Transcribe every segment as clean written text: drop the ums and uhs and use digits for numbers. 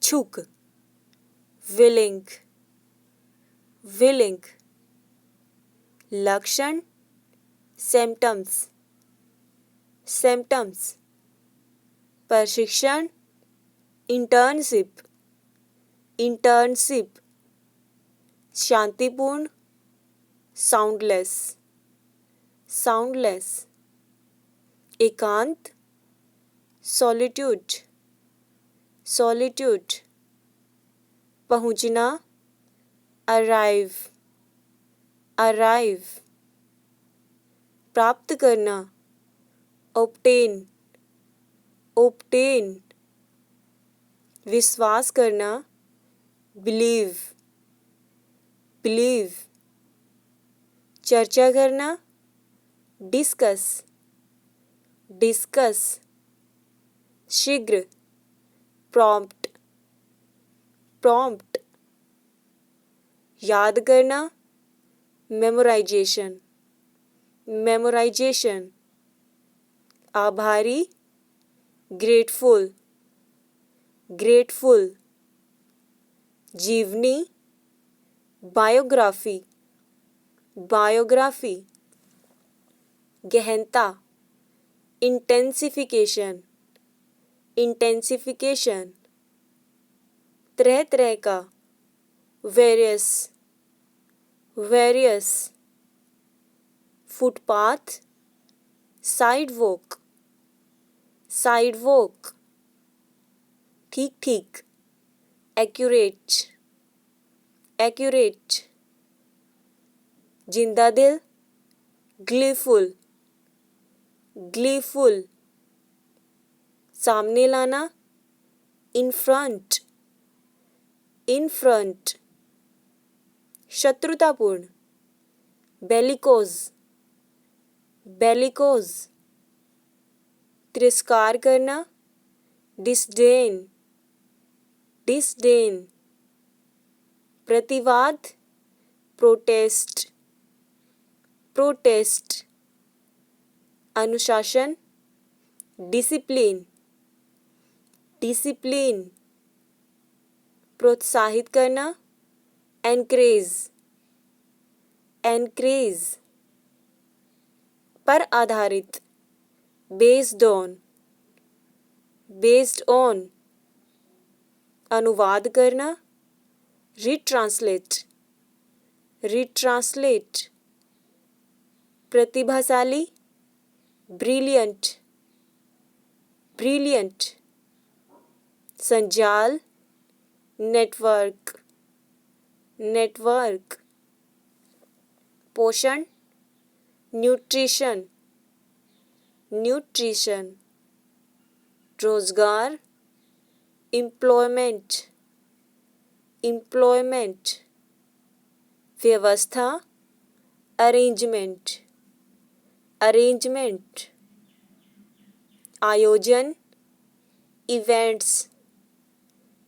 इच्छुक, willing, willing. लक्षण, symptoms, symptoms. प्रशिक्षण, इंटर्नशिप, इंटर्नशिप। शांतिपूर्ण, साउंडलेस, साउंडलेस। एकांत, सॉलिट्यूड, सॉलिट्यूड। पहुंचना, अराइव, अराइव। प्राप्त करना, ऑब्टेन, ऑब्टेन। विश्वास करना, बिलीव, बिलीव। चर्चा करना, डिस्कस, डिस्कस। शीघ्र, प्रॉम्प्ट, प्रॉम्प्ट। याद करना, मेमोराइजेशन, मेमोराइजेशन। आभारी, ग्रेटफुल, ग्रेटफुल। जीवनी, बायोग्राफी, बायोग्राफी। गहनता, इंटेंसिफिकेशन, इंटेंसिफिकेशन। तरह तरह का, various, various. Footpath, sidewalk, sidewalk. ठीक ठीक, एक्यूरेट, एक्यूरेट। जिंदा दिल, ग्लीफुल, ग्लीफुल। सामने लाना, इन फ्रंट, इन फ्रंट। शत्रुतापूर्ण, बेलिकोज, बेलिकोज। तिरस्कार करना, डिसडेन, डिसडेन। प्रतिवाद, प्रोटेस्ट, प्रोटेस्ट। अनुशासन, डिसिप्लिन, डिसिप्लिन। प्रोत्साहित करना, एनकरेज, एनकरेज। पर आधारित, बेस्ड ऑन, बेस्ड ऑन। अनुवाद करना, रिट्रांसलेट, रिट्रांसलेट। प्रतिभाशाली, ब्रिलियंट, ब्रिलियंट। संजाल, नेटवर्क, नेटवर्क। पोषण, न्यूट्रिशन, न्यूट्रिशन। रोजगार, एम्प्लॉयमेंट, एम्प्लॉयमेंट। व्यवस्था, अरेंजमेंट, अरेंजमेंट। आयोजन, इवेंट्स,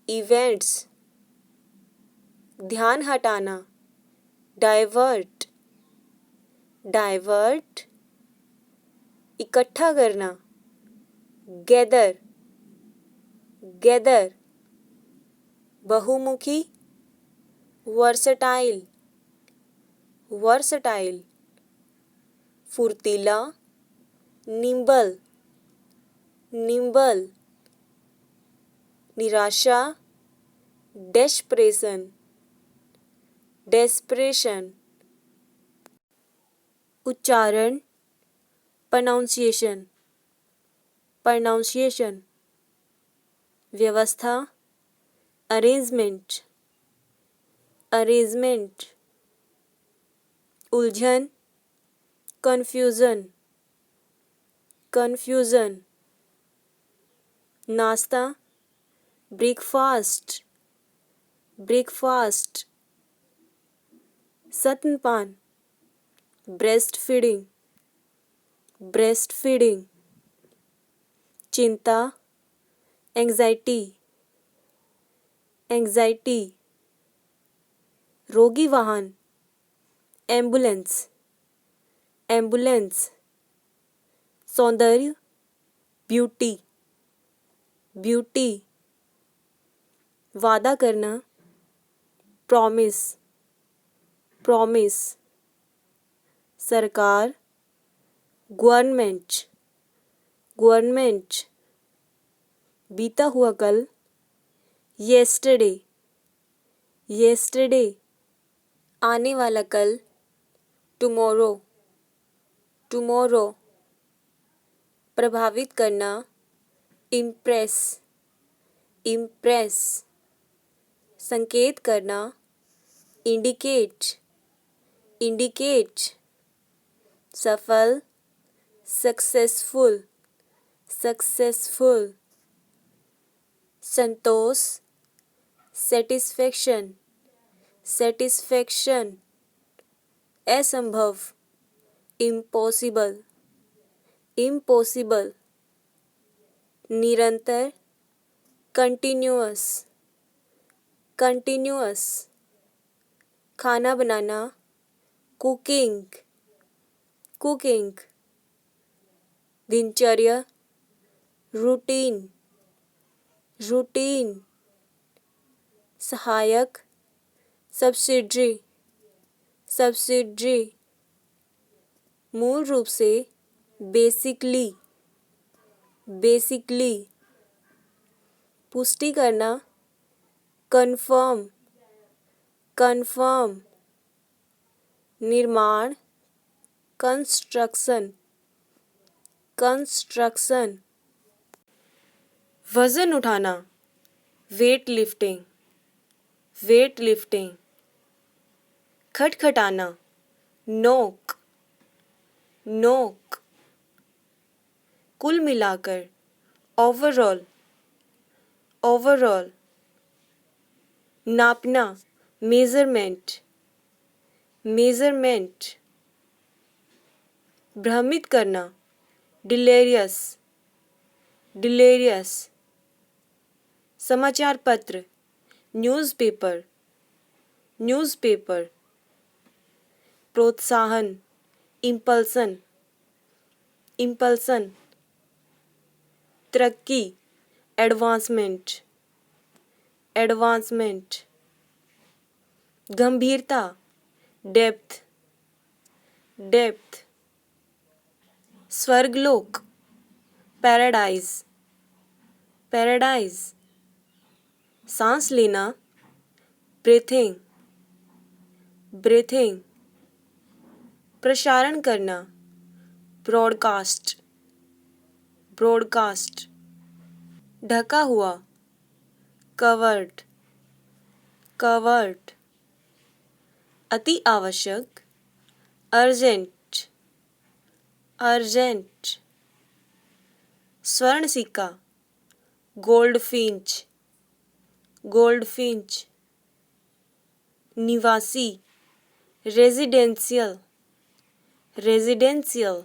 इवेंट्स। ध्यान हटाना, डाइवर्ट, डाइवर्ट। इकट्ठा करना, गैदर, गैदर। बहुमुखी, वर्सटाइल, वर्सटाइल। फुर्तीला, निम्बल, निम्बल। निराशा, डेस्परेशन, डेस्परेशन। उच्चारण, प्रोनाउंसिएशन, प्रोनाउंसिएशन। व्यवस्था, अरेंजमेंट, अरेंजमेंट। उलझन, कन्फ्यूजन, कन्फ्यूजन। नाश्ता, ब्रेकफास्ट, ब्रेकफास्ट। स्तनपान, ब्रेस्ट फीडिंग, ब्रेस्ट फीडिंग। चिंता, एंजाइटी, एंजाइटी। रोगी वाहन, एम्बुलेंस, एम्बुलेंस। सौंदर्य, ब्यूटी, ब्यूटी। वादा करना, प्रॉमिस, प्रॉमिस। सरकार, गवर्नमेंट, गवर्नमेंट। बीता हुआ कल, येस्टरडे, येस्टरडे। आने वाला कल, टुमारो, टुमारो। प्रभावित करना, इम्प्रेस, इम्प्रेस। संकेत करना, इंडिकेट, इंडिकेट। सफल, सक्सेसफुल, सक्सेसफुल। संतोष, सेटिस्फेक्शन, सेटिस्फेक्शन। असंभव, इम्पॉसिबल, इम्पॉसिबल। निरंतर, कंटिन्यूअस, कंटिन्यूअस। खाना बनाना, कुकिंग, कुकिंग। दिनचर्या, रूटीन, रूटीन। सहायक, सब्सिडरी, सब्सिडरी। मूल रूप से, बेसिकली, बेसिकली। पुष्टि करना, कंफर्म, कंफर्म। निर्माण, कंस्ट्रक्शन, कंस्ट्रक्शन। वजन उठाना, वेट लिफ्टिंग, वेट लिफ्टिंग। खटखटाना, नोक, नोक। कुल मिलाकर, ओवरऑल, ओवरऑल। नापना, मेजरमेंट, मेजरमेंट। भ्रमित करना, डिलेरियस, डिलेरियस। समाचार पत्र, न्यूज़पेपर, न्यूज़पेपर। प्रोत्साहन, इम्पल्सन, इम्पल्सन। तरक्की, एडवांसमेंट, एडवांसमेंट। गंभीरता, डेप्थ, डेप्थ। स्वर्गलोक, पैराडाइज, पैराडाइज। सांस लेना, ब्रीथिंग, ब्रीथिंग। प्रसारण करना, ब्रॉडकास्ट, ब्रॉडकास्ट। ढका हुआ, कवर्ड, कवर्ड। अति आवश्यक, अर्जेंट, अर्जेंट। स्वर्ण सिक्का, गोल्ड फिंच, गोल्ड फिंच। निवासी, रेजिडेंशियल, रेजिडेंशियल।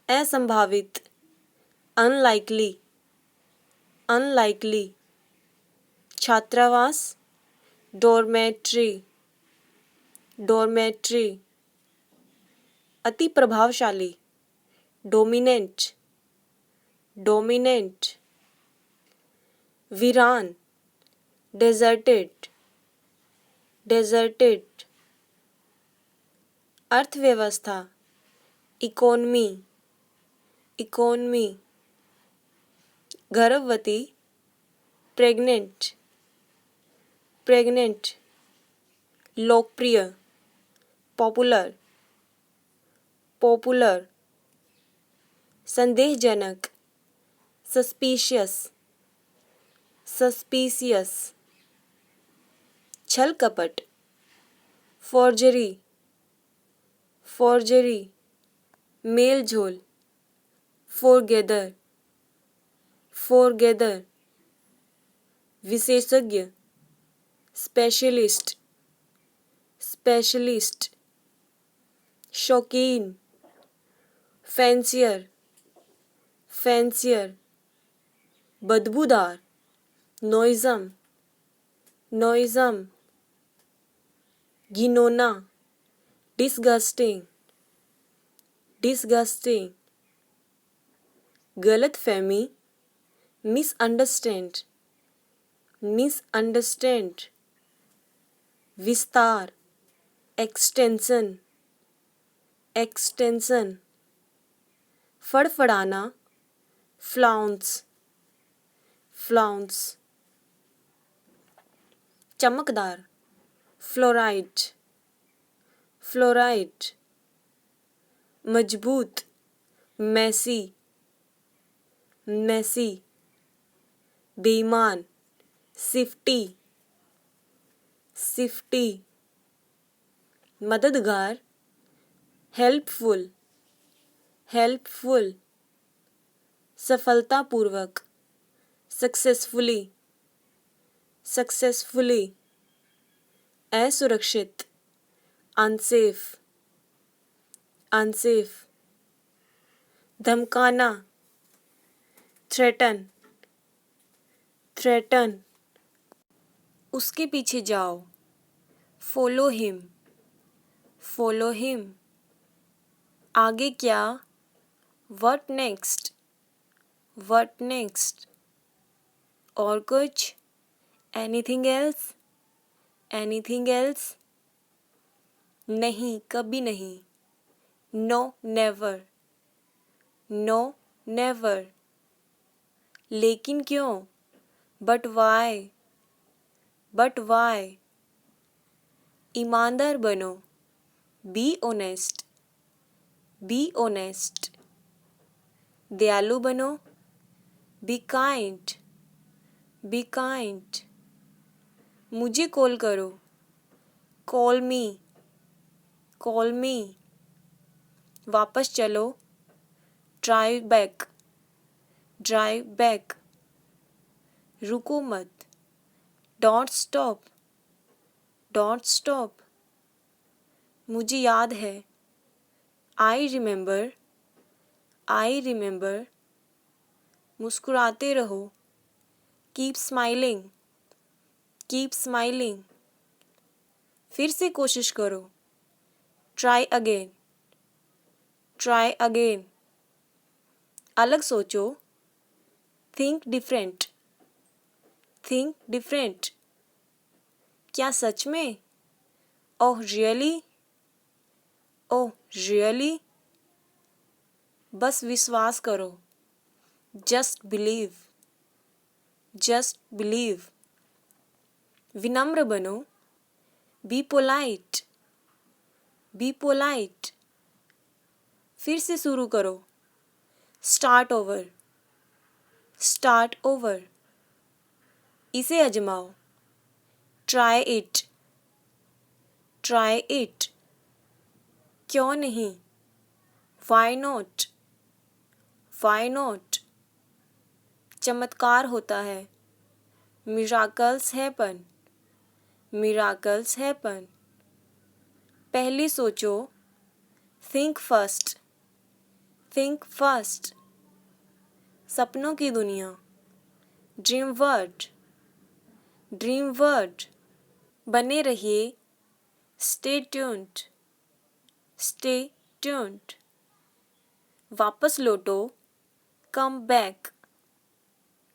असंभावित, अनलाइकली, अनलाइकली। छात्रावास, डॉर्मेट्री, डॉर्मेट्री। अति प्रभावशाली, डोमिनेंट, डोमिनेंट। वीरान, डेजर्टेड, डेजर्टेड। अर्थव्यवस्था, इकोनमी, इकोनमी। गर्भवती, प्रेग्नेंट, प्रेग्नेंट। लोकप्रिय, पॉपुलर, पॉपुलर। संदेहजनक, सस्पिशियस, सस्पिशियस। छल कपट, फोर्जरी, फोर्जरी। मेल झोल, फोरगेदर, फोरगेदर। विशेषज्ञ, स्पेशलिस्ट, स्पेशलिस्ट। शौकीन, फैंसियर, फैंसियर। बदबूदार, नॉइज़म, नॉइज़म। घिनौना, डिसगस्टिंग, डिसगस्टिंग। गलतफहमी, मिसअंडरस्टैंड, मिसअंडरस्टैंड, विस्तार, एक्सटेंशन, एक्सटेंशन, फड़फड़ाना, फ्लाउंस, फ्लाउंस, चमकदार, फ्लोराइड, फ्लोराइड, मजबूत, मैसी, मैसी, बेईमान, सिफ्टी, सिफ्टी, मददगार, हेल्पफुल, हेल्पफुल, सफलतापूर्वक, सक्सेसफुली, सक्सेसफुली, असुरक्षित, अनसेफ, अनसेफ, धमकाना, थ्रेटन, थ्रेटन, उसके पीछे जाओ, फॉलो हिम, फॉलो हिम, आगे क्या, व्हाट नेक्स्ट, व्हाट नेक्स्ट, और कुछ, एनीथिंग एल्स, एनीथिंग एल्स, नहीं, कभी नहीं, नो, नेवर, नो, नेवर, लेकिन क्यों, बट वाई, बट वाई, ईमानदार बनो, बी ऑनेस्ट, बी ऑनेस्ट, दयालु बनो, बी काइंड, बी काइंड, मुझे कॉल करो, कॉल मी, कॉल मी, वापस चलो, ड्राइव बैक, ड्राइव बैक, रुको मत, डोंट स्टॉप, डोंट स्टॉप, मुझे याद है, आई रिमेंबर, आई रिमेंबर, मुस्कुराते रहो, कीप स्माइलिंग, कीप स्माइलिंग, फिर से कोशिश करो, ट्राई अगेन, ट्राई अगेन, अलग सोचो, थिंक डिफरेंट, थिंक डिफरेंट, क्या सच में, ओह रियली, ओह रियली, बस विश्वास करो, जस्ट बिलीव, जस्ट बिलीव, विनम्र बनो, बी पोलाइट, बी पोलाइट, फिर से शुरू करो, स्टार्ट ओवर, स्टार्ट ओवर, इसे आजमाओ, ट्राई इट, ट्राई इट, क्यों नहीं, वाई नॉट, वाई नॉट, चमत्कार होता है, मिराकल्स हैपन, मिराकल्स हैपन, पहले सोचो, थिंक फर्स्ट, थिंक फर्स्ट, सपनों की दुनिया, ड्रीम वर्ल्ड, ड्रीम वर्ल्ड, बने रहिए, स्टे ट्यून्ड, स्टे ट्यून्ड, वापस लौटो, कम बैक,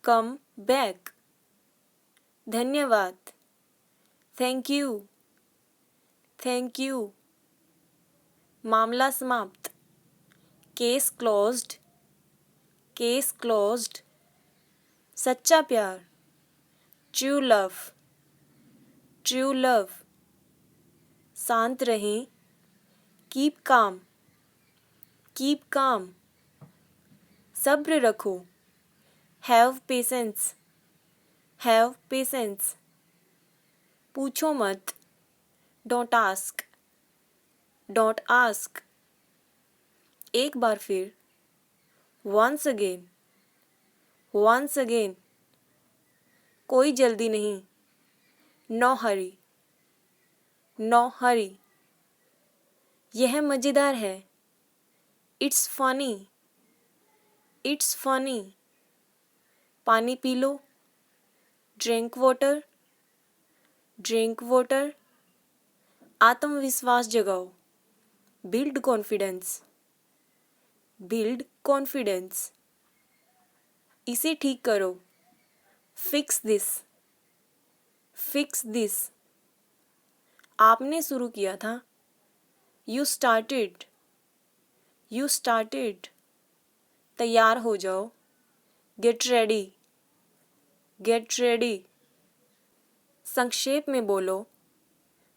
कम बैक, धन्यवाद, थैंक यू, थैंक यू, मामला समाप्त, केस क्लोज्ड, केस क्लोज्ड, सच्चा प्यार, ट्रू लव, ट्रू लव, शांत रहें, कीप काम, कीप काम, सब्र रखो, हैव पेशेंस, हैव पेशेंस, पूछो मत, डोंट आस्क, डोंट आस्क, एक बार फिर, वंस अगेन, वंस अगेन, कोई जल्दी नहीं, नो हरी, नो हरी, यह मज़ेदार है, इट्स फनी, इट्स फनी, पानी P low, drink water, drink water, आत्मविश्वास जगाओ, बिल्ड कॉन्फिडेंस, बिल्ड कॉन्फिडेंस, इसे ठीक करो, फिक्स दिस, फिक्स दिस, आपने शुरू किया था। यू स्टार्टेड, यू स्टार्टेड, तैयार हो जाओ। गेट रेडी, गेट रेडी, संक्षेप में बोलो।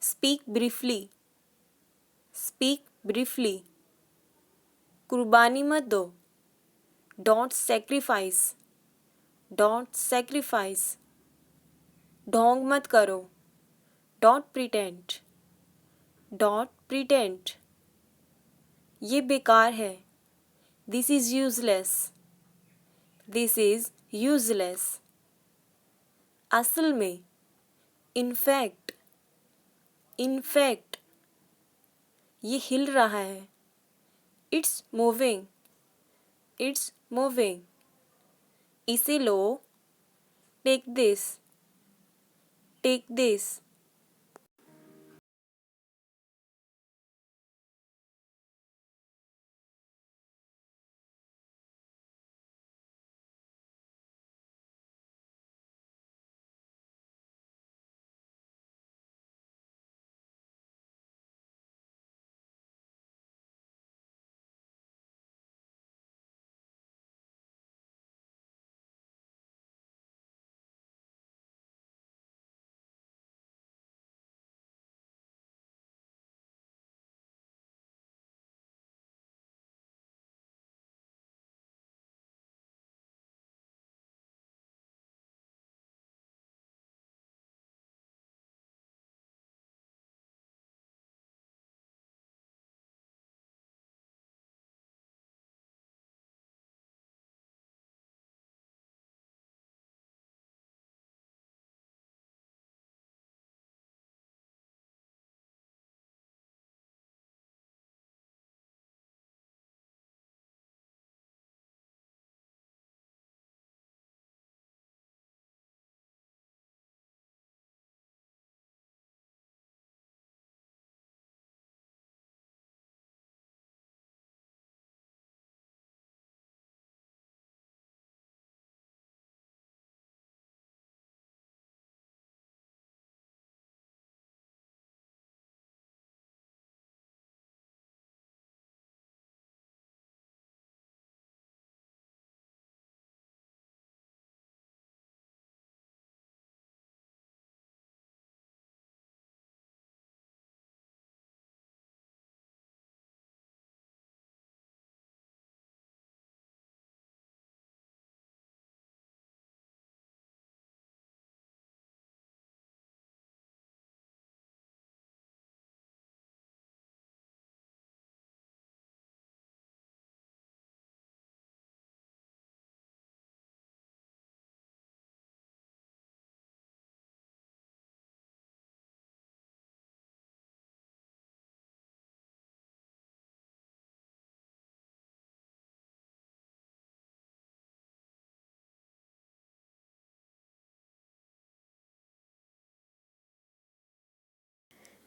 स्पीक ब्रीफली, स्पीक ब्रीफली, कुर्बानी मत दो। डोंट सेक्रीफाइस, डोंट सेक्रीफाइस, ढोंग मत करो। डोंट प्रिटेंड, डोंट प्रिटेंड, ये बेकार है। This is useless, this is useless, असल में। इनफैक्ट, इनफैक्ट, ये हिल रहा है। इट्स मूविंग, इट्स मूविंग, इसे लो। Take this, take this,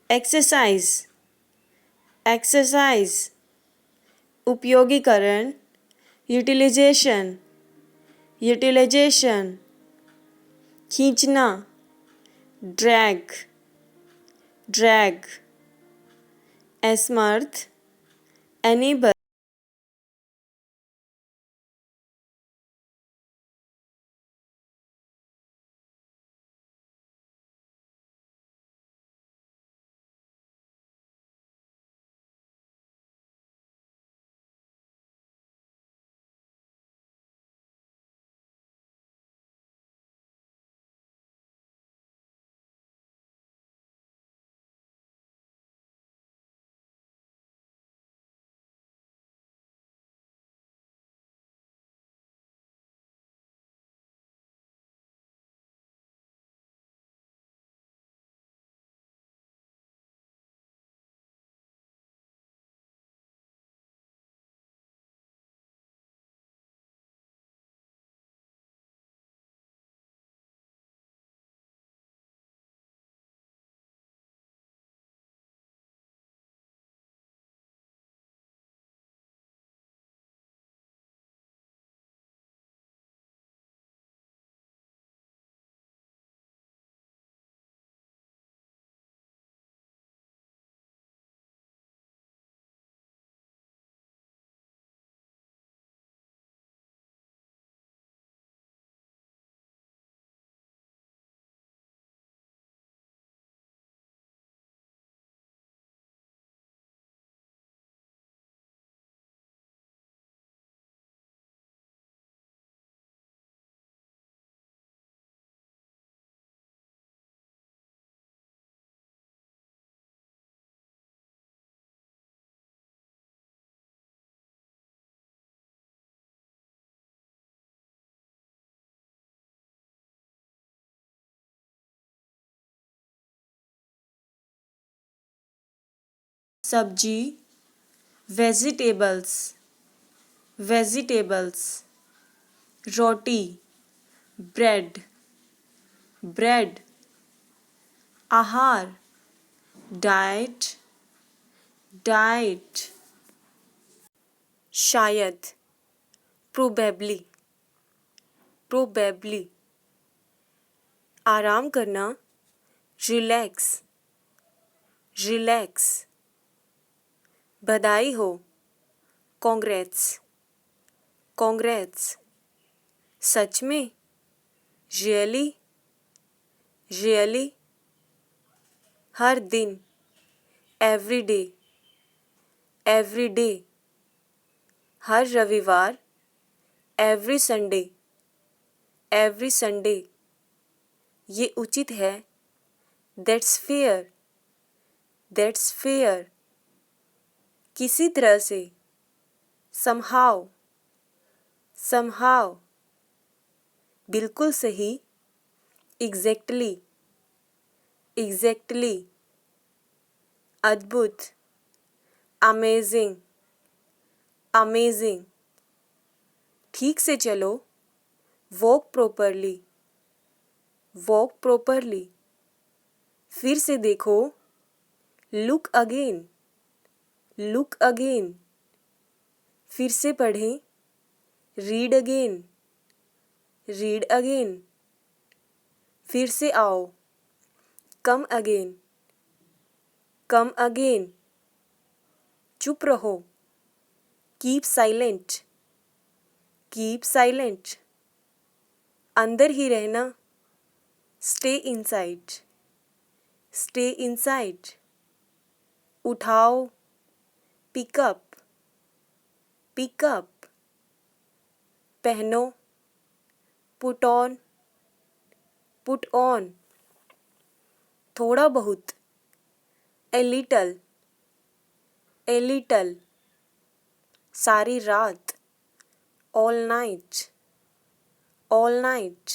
exercise, exercise, उपयोगीकरण। यूटिलाइजेशन, यूटिलाइजेशन, खींचना। ड्रैग, ड्रैग, असमर्थ। अनेबल, सब्जी, वेजिटेबल्स, वेजिटेबल्स, रोटी, ब्रेड, ब्रेड, आहार, डाइट, डाइट, शायद, प्रोबेबली, प्रोबेबली, आराम करना, रिलैक्स, रिलैक्स, बधाई हो, कॉन्ग्रेट्स, कॉन्ग्रेट्स, सच में, रियली, रियली, हर दिन, एवरी डे, एवरी डे, हर रविवार, एवरी संडे, एवरी संडे, ये उचित है, दैट्स फेयर, दैट्स फेयर, किसी तरह से, समहाउ, समहाउ, बिल्कुल सही, एग्जैक्टली, एग्जैक्टली, अद्भुत, अमेजिंग, अमेजिंग, ठीक से चलो, वॉक प्रॉपरली, वॉक प्रॉपरली, फिर से देखो, लुक अगेन, लुक अगेन, फिर से पढ़ें, रीड अगेन, रीड अगेन, फिर से आओ, कम अगेन, कम अगेन, चुप रहो, कीप साइलेंट, कीप साइलेंट, अंदर ही रहना, स्टे इनसाइड, स्टे इनसाइड, उठाओ, पिकअप, पिकअप, पहनो, पुट ऑन, पुट ऑन, थोड़ा बहुत, ए लिटल, ए लिटल, सारी रात, ऑल नाइट, ऑल नाइट,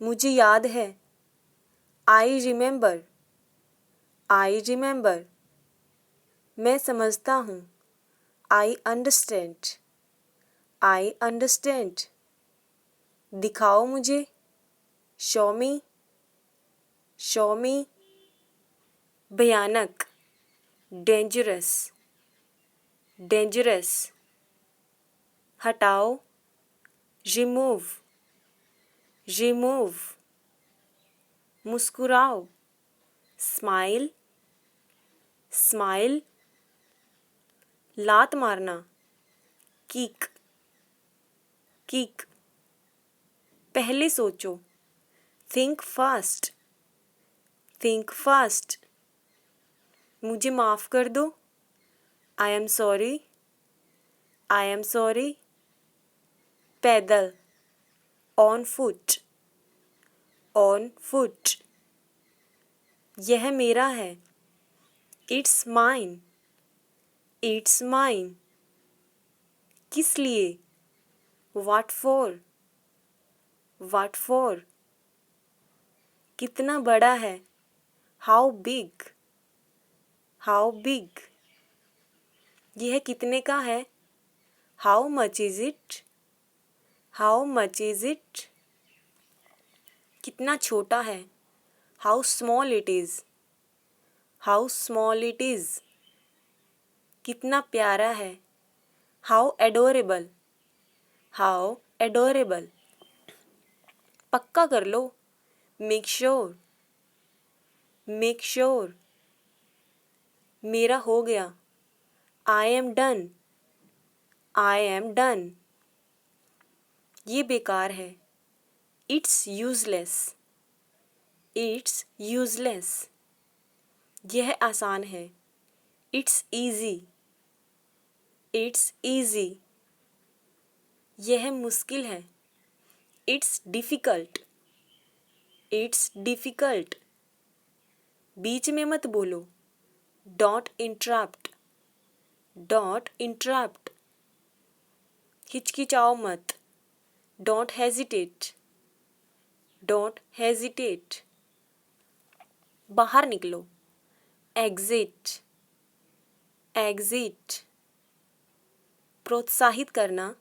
मुझे याद है, आई रिमेंबर, आई रिमेंबर, मैं समझता हूँ, आई अंडरस्टैंड, आई अंडरस्टैंड, दिखाओ मुझे, शो मी, शो मी, भयानक, डेंजरस, डेंजरस, हटाओ, रिमूव, रिमूव, मुस्कुराओ, स्माइल, स्माइल, लात मारना, किक, किक, पहले सोचो, थिंक फास्ट, थिंक फास्ट, मुझे माफ़ कर दो, I am sorry, I am sorry, पैदल, ऑन फुट, ऑन फुट, यह मेरा है, इट्स माइन, इट्स माइन, किस लिए, व्हाट फॉर, व्हाट फॉर, कितना बड़ा है, हाउ बिग, हाउ बिग, यह कितने का है, how much is it, how much is it, कितना छोटा है, how small it is, how small it is, कितना प्यारा है, हाउ एडोरेबल, हाउ एडोरेबल, पक्का कर लो, मेक श्योर, मेक श्योर, मेरा हो गया, I am done, I am done, ये बेकार है, इट्स यूजलेस, इट्स यूजलेस, यह आसान है, इट्स ईजी, इट्स ईजी, यह मुश्किल है, इट्स डिफ़िकल्ट, इट्स डिफ़िकल्ट, बीच में मत बोलो, डोंट इंटरप्ट, डोंट इंटरप्ट, हिचकिचाओ मत, डोंट हेजिटेट, डोंट हेजिटेट, बाहर निकलो, एग्जिट, एग्जिट, प्रोत्साहित करना,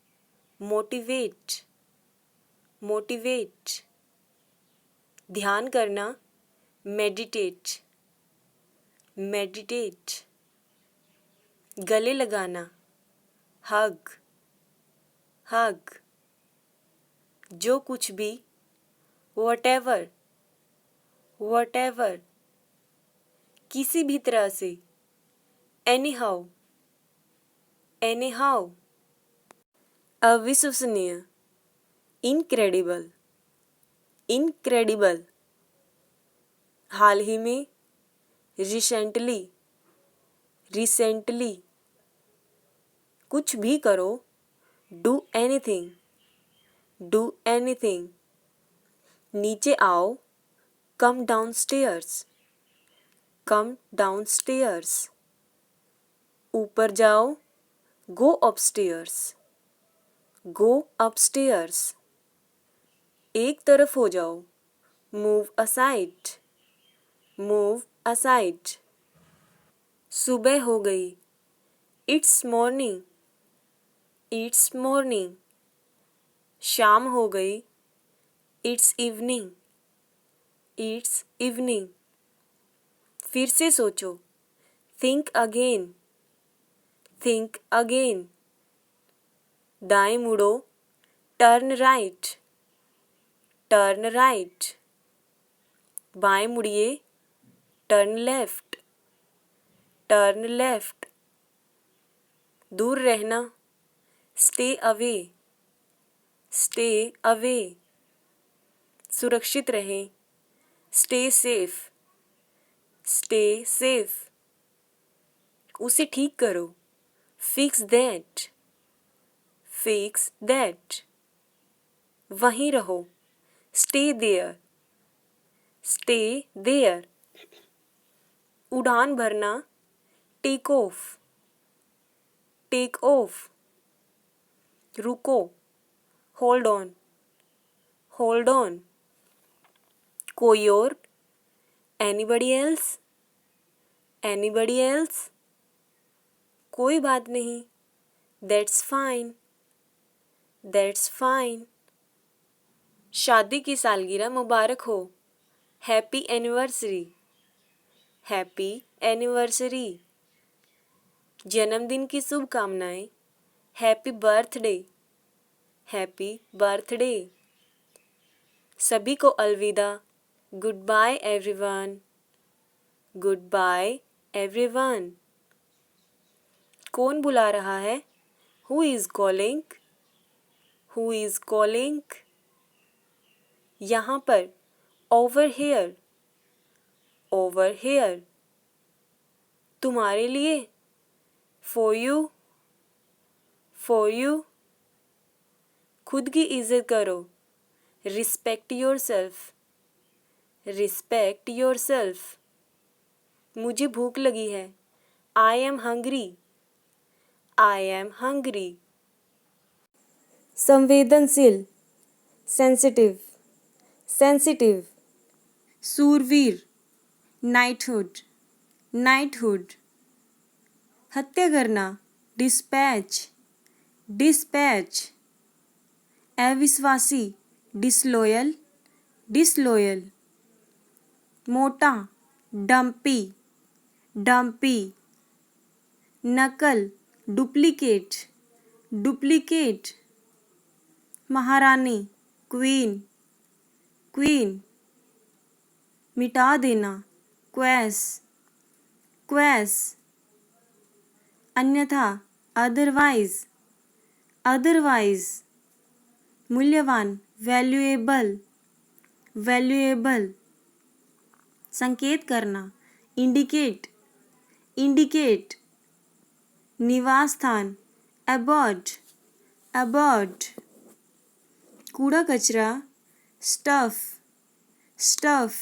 मोटिवेट, मोटिवेट, ध्यान करना, मेडिटेट, मेडिटेट, गले लगाना, हग, हग, जो कुछ भी, whatever, whatever, किसी भी तरह से, anyhow, anyhow, अविश्वसनीय, इनक्रेडिबल, इनक्रेडिबल, हाल ही में, रिसेंटली, रिसेंटली, कुछ भी करो, डू एनीथिंग, डू एनीथिंग, नीचे आओ, come down stairs, come down stairs, ऊपर जाओ, गो अपस्टेयर्स, गो अपस्टेयर्स, एक तरफ हो जाओ, मूव असाइड, मूव असाइड, सुबह हो गई, इट्स मॉर्निंग, इट्स मॉर्निंग, शाम हो गई, इट्स इवनिंग, इट्स इवनिंग, फिर से सोचो, थिंक अगेन, थिंक अगेन, दाएं मुड़ो, टर्न राइट, टर्न राइट, बाएं मुड़िए, टर्न लेफ्ट, टर्न लेफ्ट, दूर रहना, स्टे अवे, स्टे अवे, सुरक्षित रहें, स्टे सेफ, स्टे सेफ, उसे ठीक करो, फिक्स दैट, फिक्स दैट, वहीं रहो, स्टे देयर, स्टे देयर, उड़ान भरना, टेक ऑफ, टेक ऑफ, रुको, होल्ड ऑन, होल्ड ऑन, कोई और, एनीबडी एल्स, एनीबडी एल्स, कोई बात नहीं, दैट्स फाइन, दैट्स फाइन, शादी की सालगिरह मुबारक हो, हैप्पी एनिवर्सरी, हैप्पी एनिवर्सरी, जन्मदिन की शुभकामनाएं, हैप्पी बर्थडे, हैप्पी बर्थडे, सभी को अलविदा, goodbye everyone, goodbye everyone, कौन बुला रहा है, who is calling, who is calling, यहाँ पर, ओवर हेयर, ओवर हेयर, तुम्हारे लिए, फॉर यू, फॉर यू, खुद की इज्जत करो, respect your self, respect your self, मुझे भूख लगी है, I am hungry, I am hungry, संवेदनशील, सेंसिटिव, सेंसिटिव, सूरवीर, नाइटहुड, नाइटहुड, हत्या करना, डिस्पैच, डिस्पैच, अविश्वासी, डिसलॉयल, डिसलॉयल, मोटा, डंपी, डंपी, नकल, डुप्लीकेट, डुप्लीकेट, महारानी, क्वीन, क्वीन, मिटा देना, क्वैस, क्वैस, अन्यथा, अदरवाइज, अदरवाइज, मूल्यवान, वैल्यूएबल, वैल्यूएबल, संकेत करना, इंडिकेट, इंडिकेट, निवास स्थान, अबॉर्ड, अबॉर्ड, कूड़ा कचरा, स्टफ, स्टफ,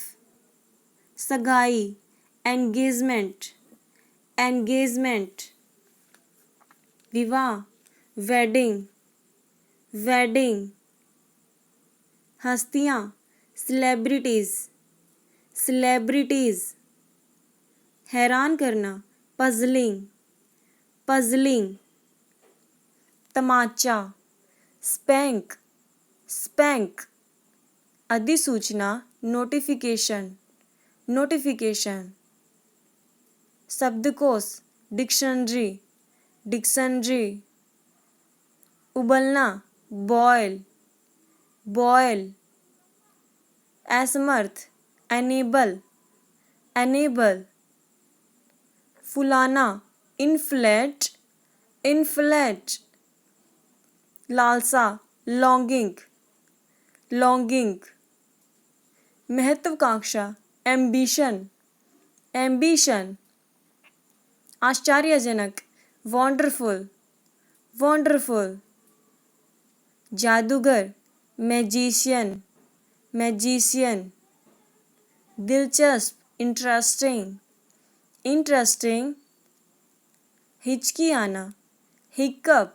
सगाई, एंगेजमेंट, एंगेजमेंट, विवाह, वेडिंग, वेडिंग, हस्तियाँ, सेलिब्रिटीज़, सेलिब्रिटीज़, हैरान करना, पजलिंग, puzzling, तमाचा, spank, spank, अधिसूचना, notification, notification, शब्दकोश, dictionary, dictionary, उबलना, boil, boil, असमर्थ, enable, enable, फुलाना, inflate, inflate, लालसा, longing, longing, महत्वाकांक्षा, ambition, ambition, आश्चर्यजनक, wonderful, wonderful, जादूगर, magician, magician, दिलचस्प, interesting, interesting, हिचकी आना, hiccup,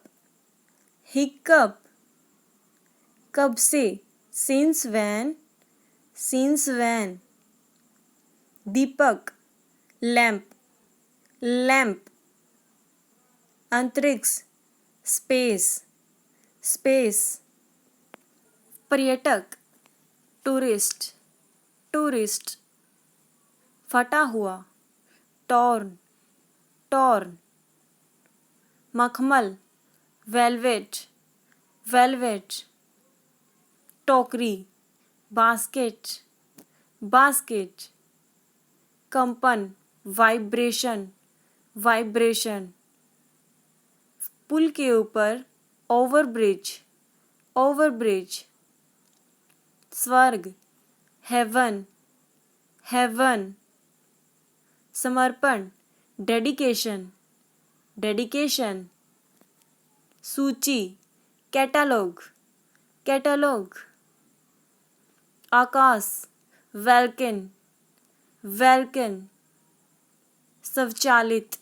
hiccup, कब से, since when, since when, Deepak, lamp, lamp, अंतरिक्ष, space, space, पर्यटक, टूरिस्ट, टूरिस्ट, फटा हुआ, torn, torn, मखमल, velvet, velvet, टोकरी, basket, basket, कंपन, vibration, vibration, पुल के ऊपर, overbridge, overbridge, स्वर्ग, heaven, heaven, समर्पण, dedication, dedication, सूची, catalog, catalog, आकाश, Vulcan, Vulcan, स्वचालित,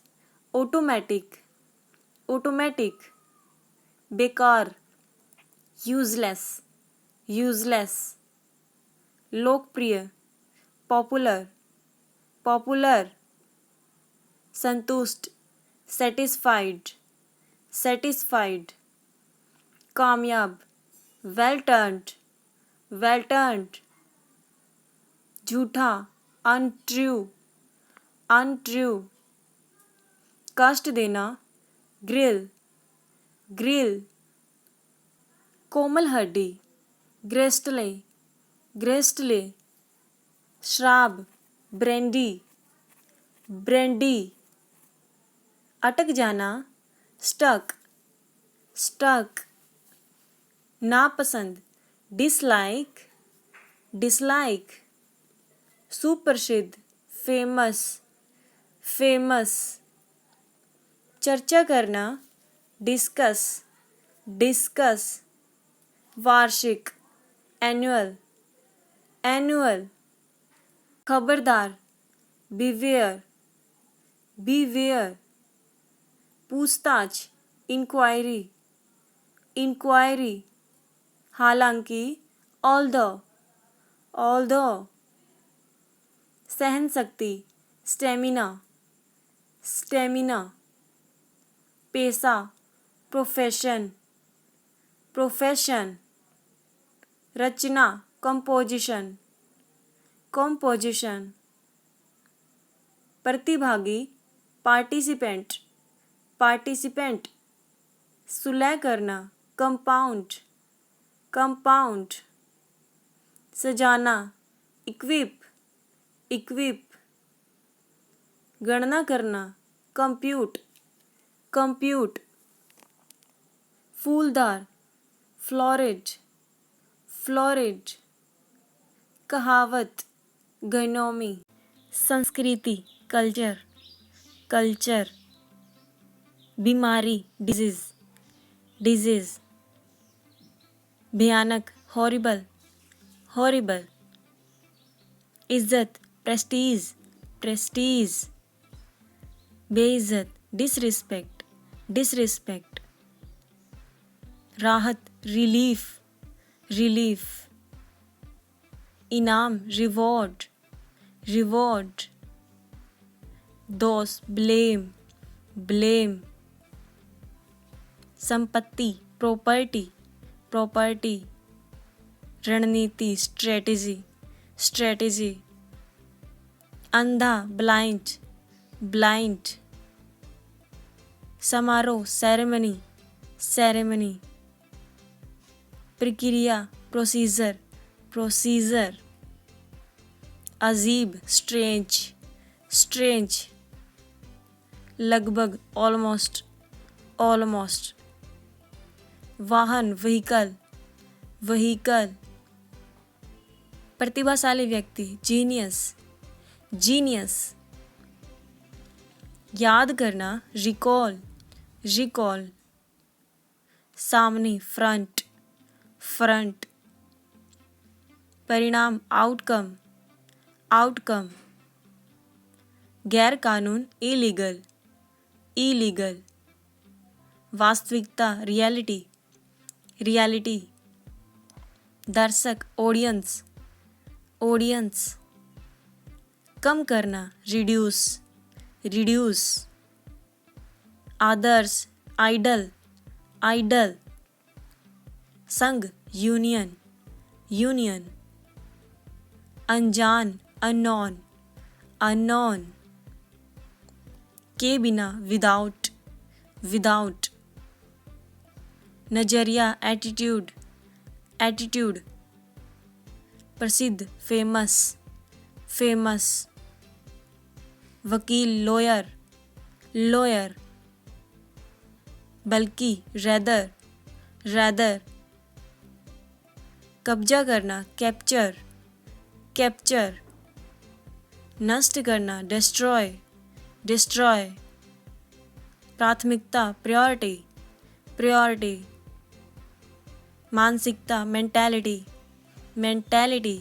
automatic, automatic, बेकार, useless, useless, लोकप्रिय, popular, popular, संतुष्ट, satisfied, satisfied, कामयाब, well turned, well turned, झूठा, untrue, untrue, कष्ट देना, grill, grill, कोमल हड्डी, gracefully, gracefully, श्राब, brandy, brandy, अटक जाना, stuck, stuck, नापसंद, dislike, dislike, सुप्रसिद्ध, famous, famous, चर्चा करना, discuss, discuss, वार्षिक, annual, annual, खबरदार, beware, beware, पूछताछ, inquiry, inquiry, हालांकि, although, although, सहन शक्ति, stamina, stamina, पेशा, profession, profession, रचना, composition, composition, प्रतिभागी, participant, participant, सुलह करना, compound, compound, सजाना, equip, equip, गणना करना, compute, compute, फूलदार, florid, florid, कहावत, गनोमी, संस्कृति, कल्चर, कल्चर, बीमारी, डिजीज, डिजीज, भयानक, हॉरिबल, हॉरिबल, इज्जत, प्रेस्टीज, प्रेस्टीज, बेइज्जत, डिसरिस्पेक्ट, डिसरिस्पेक्ट, राहत, रिलीफ, रिलीफ, इनाम, रिवॉर्ड, रिवॉर्ड, दोष, ब्लेम, ब्लेम, संपत्ति प्रॉपर्टी प्रॉपर्टी, रणनीति स्ट्रेटेजी स्ट्रेटेजी, अंधा ब्लाइंड ब्लाइंड, समारोह सेरेमनी सेरेमनी, प्रक्रिया प्रोसीजर प्रोसीजर, अजीब स्ट्रेंज स्ट्रेंज, लगभग ऑलमोस्ट ऑलमोस्ट, वाहन व्हीकल व्हीकल, प्रतिभाशाली व्यक्ति जीनियस जीनियस, याद करना रिकॉल रिकॉल, सामने फ्रंट फ्रंट, परिणाम आउटकम आउटकम, गैर कानून इलीगल इलीगल, वास्तविकता रियलिटी रियलिटी, दर्शक ऑडियंस ऑडियंस, कम करना रिड्यूस रिड्यूस, आदर्श आइडल आइडल, संघ यूनियन यूनियन, अनजान अननोन अननोन, के बिना विदाउट विदाउट, नजरिया एटीट्यूड एटीट्यूड, प्रसिद्ध फेमस फेमस, वकील लॉयर लॉयर, बल्कि रैदर रैदर, कब्जा करना कैप्चर कैप्चर, नष्ट करना डिस्ट्रॉय डिस्ट्रॉय, प्राथमिकता प्रायोरिटी प्रायोरिटी, मानसिकता मेंटालिटी मेंटालिटी,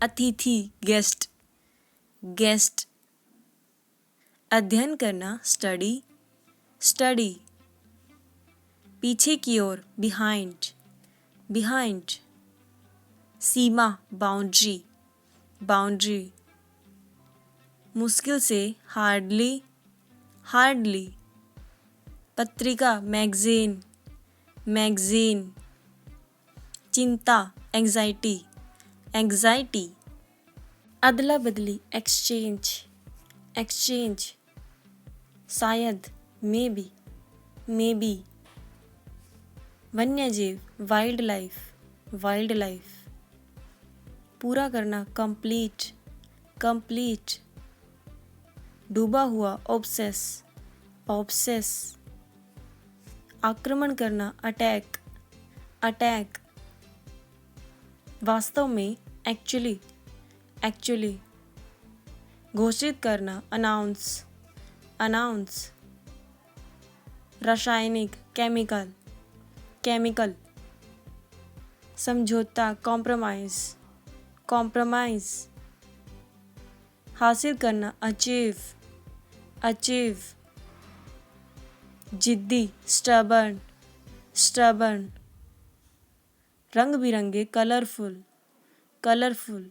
अतिथि गेस्ट गेस्ट, अध्ययन करना स्टडी स्टडी, पीछे की ओर बिहाइंड बिहाइंड, सीमा बाउंड्री बाउंड्री, मुश्किल से हार्डली हार्डली, पत्रिका मैगजीन मैगजीन, चिंता एंजाइटी एंजाइटी, अदला बदली एक्सचेंज एक्सचेंज, शायद मे बी, वन्यजीव वाइल्ड लाइफ, पूरा करना कंप्लीट कंप्लीट, डूबा हुआ ऑब्सेस ऑब्सेस, आक्रमण करना अटैक अटैक, वास्तव में एक्चुअली एक्चुअली, घोषित करना अनाउंस अनाउंस, रासायनिक केमिकल केमिकल, समझौता कॉम्प्रोमाइज कॉम्प्रोमाइज, हासिल करना अचीव अचीव, जिद्दी स्टबर्न स्टबर्न, रंग बिरंगे कलरफुल कलरफुल,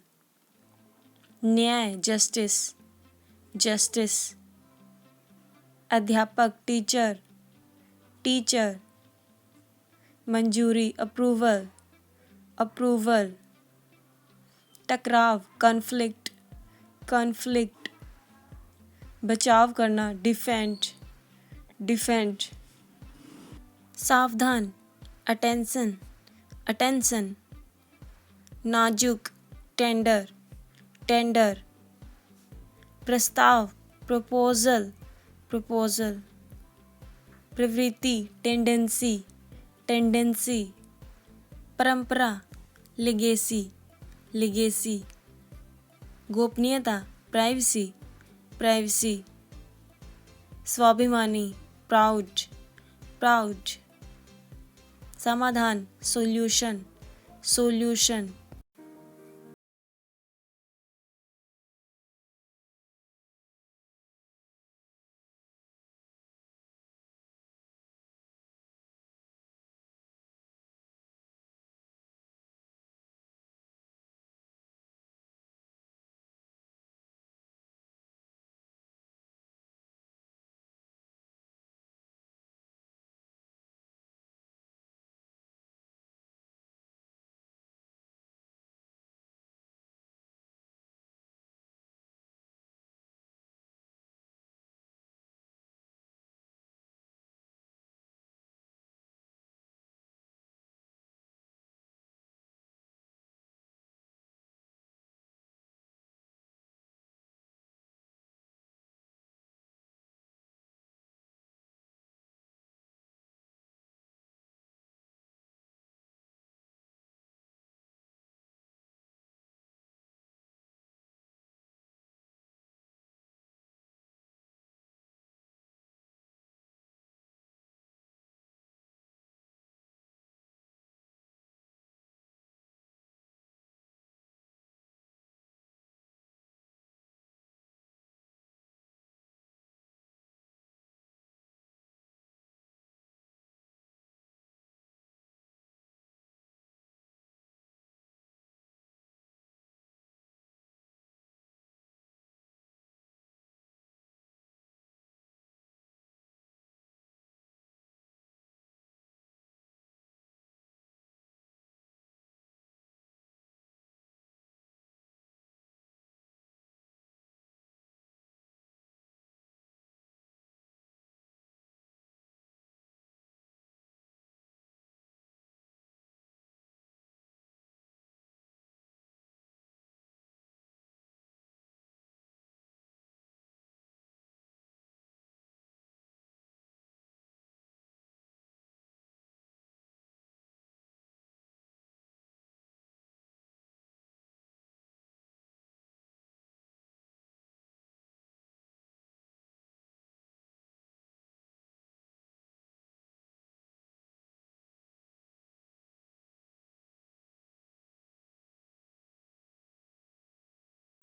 न्याय जस्टिस जस्टिस, अध्यापक टीचर टीचर, मंजूरी अप्रूवल अप्रूवल, टकराव कॉन्फ्लिक्ट कॉन्फ्लिक्ट, बचाव करना डिफेंड डिफेंड, सावधान अटेंशन अटेंशन, नाजुक टेंडर टेंडर, प्रस्ताव प्रपोजल प्रपोजल, प्रवृत्ति टेंडेंसी टेंडेंसी, परंपरा लेगेसी लेगेसी, गोपनीयता प्राइवेसी प्राइवेसी, स्वाभिमानी प्राउड प्राउड, समाधान सॉल्यूशन सॉल्यूशन।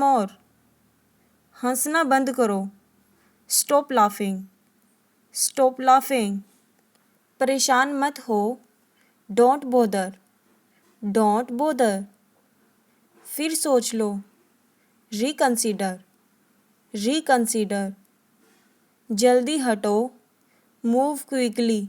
मोर। हंसना बंद करो। Stop laughing. Stop laughing. परेशान मत हो। Don't bother. Don't bother. फिर सोच लो। रिकंसीडर। रिकंसीडर। जल्दी हटो। Move quickly.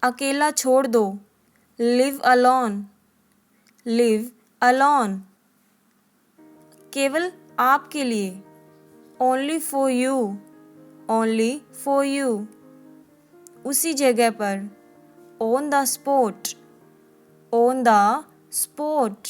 अकेला छोड़ दो। Live alone. Live alone. केवल आपके लिए। Only for you. Only for you. उसी जगह पर। On the spot. On the spot.